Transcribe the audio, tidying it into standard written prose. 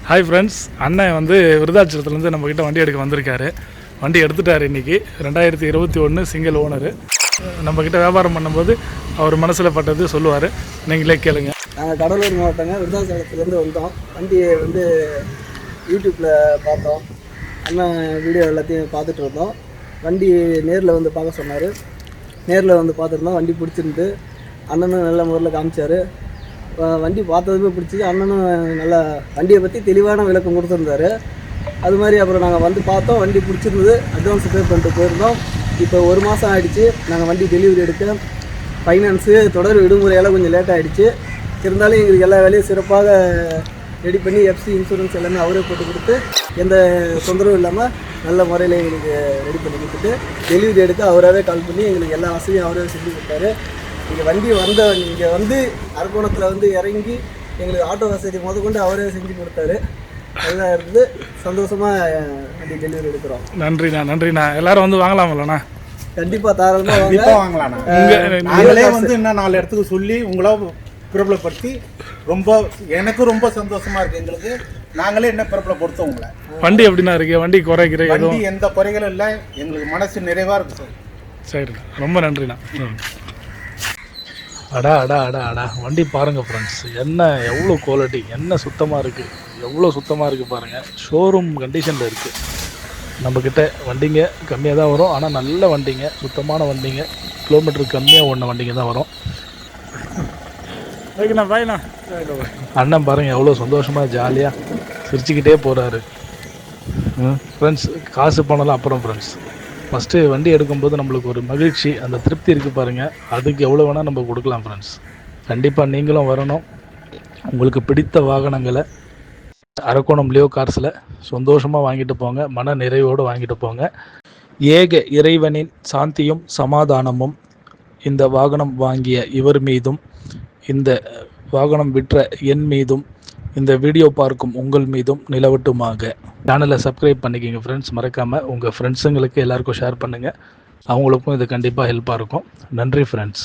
Hi friends, அண்ணன் வந்து விருதாச்சலத்துலேருந்து நம்மக்கிட்ட வண்டி எடுக்க வந்திருக்காரு. வண்டி எடுத்துட்டார். இன்றைக்கி 2021 சிங்கிள் ஓனரு. நம்மக்கிட்ட வியாபாரம் பண்ணும்போது அவர் மனசில் பட்டது சொல்லுவார். நீங்களே கேளுங்க. நாங்கள் கடலூர் மாவட்டங்க, விருதாச்சலத்துலேருந்து வந்தோம். வண்டியை வந்து யூடியூப்பில் பார்த்தோம். அண்ணன் வீடியோ எல்லாத்தையும் பார்த்துட்டு வந்தோம். வண்டி நேரில் வந்து பார்க்க சொன்னார். நேரில் வந்து பார்த்துருந்தோம். வண்டி பிடிச்சிருந்து அண்ணனும் நல்ல முறையில் காமிச்சார். வண்டி பார்த்ததுமே பிடிச்சிது. அண்ணனும் நல்லா வண்டியை பற்றி தெளிவான விளக்கம் கொடுத்துருந்தாரு. அது மாதிரி அப்புறம் நாங்கள் வந்து பார்த்தோம். வண்டி பிடிச்சிருந்தது. அட்வான்ஸ் பே பண்ணிட்டு போயிருந்தோம். இப்போ 1 மாதம் ஆகிடுச்சு. நாங்கள் வண்டி டெலிவரி எடுக்க ஃபைனான்ஸு தொடர் விடுமுறையெல்லாம் கொஞ்சம் லேட் ஆகிடுச்சு. இருந்தாலும் எங்களுக்கு எல்லா வேலையும் சிறப்பாக ரெடி பண்ணி எஃப்சி இன்சூரன்ஸ் எல்லாமே அவரே போட்டு கொடுத்து எந்த தொந்தரவும் இல்லாமல் நல்ல முறையில் எங்களுக்கு ரெடி பண்ணி கொடுத்துட்டு டெலிவரி எடுக்க அவராகவே கால் பண்ணி எங்களுக்கு எல்லா வசதியும் அவரே செஞ்சு கொடுத்தாரு. இங்கே வண்டி இங்கே வந்து அரக்கோணத்தில் வந்து இறங்கி எங்களுக்கு ஆட்டோ வசதி முதற்கொண்டு அவரே செஞ்சு கொடுத்தாரு. அதெல்லாம் இருந்து சந்தோஷமாக வண்டி டெலிவரி எடுக்கிறோம். நன்றிண்ணா. எல்லாரும் வந்து வாங்கலாம்லண்ணா? கண்டிப்பாக தாராளமாக வாங்கலாம்ண்ணா. நாங்களே வந்து இன்னும் 4 இடத்துக்கு சொல்லி உங்களா பிரபலப்படுத்தி எனக்கு ரொம்ப சந்தோஷமாக இருக்குது. எங்களுக்கு நாங்களே என்ன பிரபலப்படுத்தோம் உங்களை. வண்டி எப்படின்னா இருக்கு? வண்டி குறைக்கிற வண்டி எந்த குறைகளும் இல்லை. எங்களுக்கு மனசு நிறைவாக இருக்குது சார். சரிண்ணா, ரொம்ப நன்றிண்ணா. அடா வண்டி பாருங்கள் ஃப்ரெண்ட்ஸ், என்ன எவ்வளோ குவாலிட்டி, என்ன சுத்தமாக இருக்குது, எவ்வளோ சுத்தமாக இருக்குது பாருங்கள். ஷோரூம் கண்டிஷனில் இருக்குது. நம்மக்கிட்ட வண்டிங்க கம்மியாக தான் வரும், ஆனால் நல்ல வண்டிங்க, சுத்தமான வண்டிங்க, கிலோமீட்டருக்கு கம்மியாக ஓடின வண்டிங்க தான் வரும். ஓகேண்ணா, பாய்ண்ணா. அண்ணன் பாருங்கள் எவ்வளோ சந்தோஷமாக ஜாலியாக சிரிச்சுக்கிட்டே போகிறாரு. ஃப்ரெண்ட்ஸ், காசு பணம்லாம் அப்புறம் ஃப்ரெண்ட்ஸ், ஃபஸ்ட்டு வண்டி எடுக்கும்போது நம்மளுக்கு ஒரு மகிழ்ச்சி, அந்த திருப்தி இருக்குது பாருங்கள். அதுக்கு எவ்வளோ வேணால் நம்ம கொடுக்கலாம் ஃப்ரெண்ட்ஸ். கண்டிப்பாக நீங்களும் வரணும். உங்களுக்கு பிடித்த வாகனங்களை அரக்கோணம் லியோ கார்ஸில் சந்தோஷமாக வாங்கிட்டு போங்க, மன நிறைவோடு வாங்கிட்டு போங்க. ஏக இறைவனின் சாந்தியும் சமாதானமும் இந்த வாகனம் வாங்கிய இவர் மீதும், இந்த வாகனம் விற்ற என் மீதும், இந்த வீடியோ பார்க்கும் உங்கள் மீதும் நிலவட்டுமாக. சேனலை சப்ஸ்கிரைப் பண்ணிக்கோங்க ஃப்ரெண்ட்ஸ். மறக்காமல் உங்கள் ஃப்ரெண்ட்ஸுங்களுக்கு எல்லாருக்கும் ஷேர் பண்ணுங்கள். அவங்களுக்கும் இது கண்டிப்பாக ஹெல்ப்பாக இருக்கும். நன்றி ஃப்ரெண்ட்ஸ்.